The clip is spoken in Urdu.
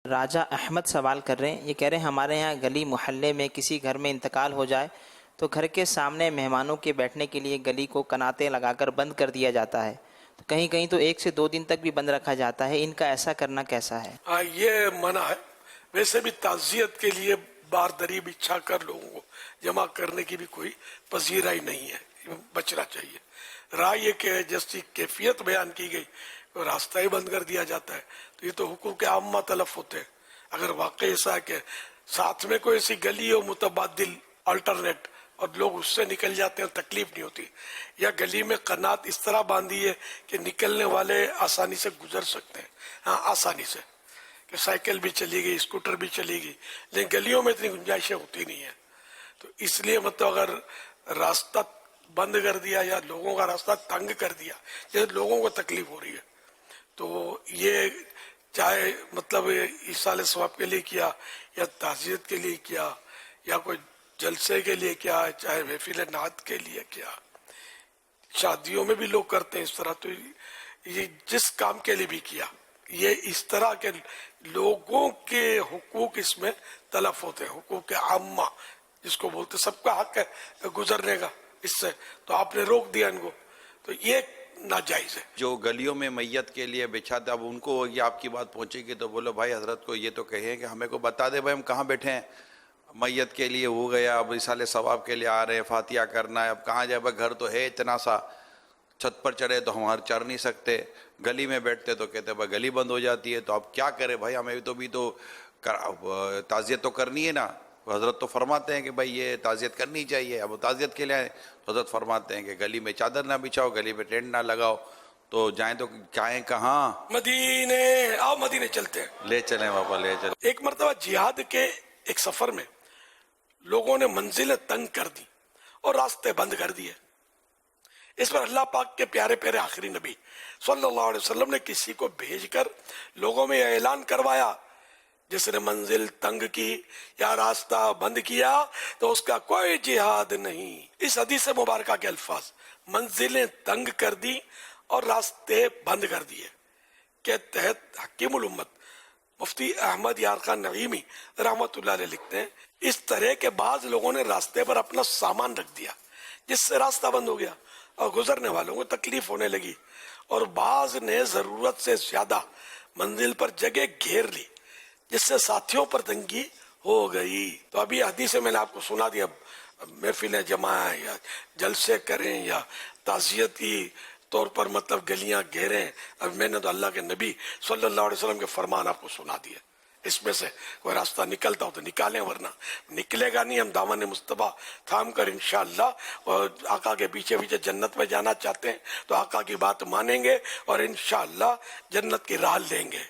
راجہ احمد سوال کر رہے ہیں، یہ کہہ رہے ہیں ہمارے یہاں گلی محلے میں کسی گھر میں انتقال ہو جائے تو گھر کے سامنے مہمانوں کے بیٹھنے کے لیے گلی کو کناتے لگا کر بند کر دیا جاتا ہے، تو کہیں کہیں تو 1 سے 2 دن تک بھی بند رکھا جاتا ہے، ان کا ایسا کرنا کیسا ہے؟ یہ منع ہے۔ ویسے بھی تعزیت کے لیے باردری بچھا کر لوگوں کو جمع کرنے کی بھی کوئی پذیرائی نہیں ہے، بچنا چاہیے۔ رائے یہ کہ جیسی کیفیت بیان کی گئی وہ راستہ ہی بند کر دیا جاتا ہے، تو یہ تو حقوق عامہ تلف ہوتے ہیں۔ اگر واقعی ایسا ہے کہ ساتھ میں کوئی ایسی گلی ہو متبادل الٹرنیٹ اور لوگ اس سے نکل جاتے ہیں تکلیف نہیں ہوتی، یا گلی میں قنات اس طرح باندھی ہے کہ نکلنے والے آسانی سے گزر سکتے ہیں، ہاں آسانی سے، کہ سائیکل بھی چلی گئی، اسکوٹر بھی چلی گئی، لیکن گلیوں میں اتنی گنجائشیں ہوتی نہیں ہیں۔ تو اس لیے مطلب اگر راستہ بند کر دیا یا لوگوں کا راستہ تنگ کر دیا، جیسے لوگوں کو تکلیف ہو رہی ہے، تو یہ چاہے مطلب ایصال ثواب کے لیے کیا یا تعزیت کے لیے کیا یا کوئی جلسے کے لیے کیا، چاہے محفل نعت کے لیے کیا، شادیوں میں بھی لوگ کرتے ہیں اس طرح، تو یہ جس کام کے لیے بھی کیا، یہ اس طرح کے لوگوں کے حقوق اس میں تلف ہوتے ہیں، حقوق عامہ جس کو بولتے، سب کا حق ہے گزرنے کا اس سے، تو آپ نے روک دیا ان کو، تو یہ ناجائز ہے۔ جو گلیوں میں میت کے لیے بچھاتے، اب ان کو یہ آپ کی بات پہنچے گی تو بولو بھائی حضرت کو یہ تو کہیں کہ ہمیں کو بتا دے بھائی ہم کہاں بیٹھے ہیں، میت کے لیے ہو گیا، اب ایصال ثواب کے لیے آ رہے ہیں، فاتحہ کرنا ہے، اب کہاں جائے بھائی، گھر تو ہے اتنا سا، چھت پر چڑھے تو ہم چڑھ نہیں سکتے، گلی میں بیٹھتے تو کہتے بھائی گلی بند ہو جاتی ہے، تو اب کیا کرے بھائی، ہمیں تو بھی تو تعزیت تو کرنی ہے نا۔ حضرت تو فرماتے ہیں کہ بھائی یہ تعزیت کرنی چاہیے، اب تعزیت کے لیے حضرت فرماتے ہیں کہ گلی میں چادر نہ بچھاؤ، گلی میں ٹینٹ نہ لگاؤ، تو جائیں تو جائیں کہاں؟ مدینے، آؤ مدینے چلتے ہیں۔ لے چلیں بابا لے چلیں۔ ایک مرتبہ جہاد کے ایک سفر میں لوگوں نے منزلیں تنگ کر دی اور راستے بند کر دیے۔ اس پر اللہ پاک کے پیارے پیارے آخری نبی صلی اللہ علیہ وسلم نے کسی کو بھیج کر لوگوں میں اعلان کروایا، جس نے منزل تنگ کی یا راستہ بند کیا تو اس کا کوئی جہاد نہیں۔ اس حدیث مبارکہ کے الفاظ، منزلیں تنگ کر دی اور راستے بند کر دیے، کے تحت حکیم الامت مفتی احمد یار خان نعیمی رحمت اللہ علیہ لکھتے ہیں، اس طرح کے بعض لوگوں نے راستے پر اپنا سامان رکھ دیا جس سے راستہ بند ہو گیا اور گزرنے والوں کو تکلیف ہونے لگی، اور بعض نے ضرورت سے زیادہ منزل پر جگہ گھیر لی جس سے ساتھیوں پر تنگی ہو گئی۔ تو ابھی حدیث میں نے آپ کو سنا دیا، محفلیں جمائیں یا جلسے کریں یا تعزیتی طور پر مطلب گلیاں گھیریں، اب میں نے تو اللہ کے نبی صلی اللہ علیہ وسلم کے فرمان آپ کو سنا دیا، اس میں سے کوئی راستہ نکلتا ہو تو نکالیں، ورنہ نکلے گا نہیں۔ ہم دامن مصطفیٰ تھام کر انشاءاللہ اور آقا کے پیچھے پیچھے جنت میں جانا چاہتے ہیں تو آقا کی بات مانیں گے اور انشاءاللہ جنت کی راہ لیں گے۔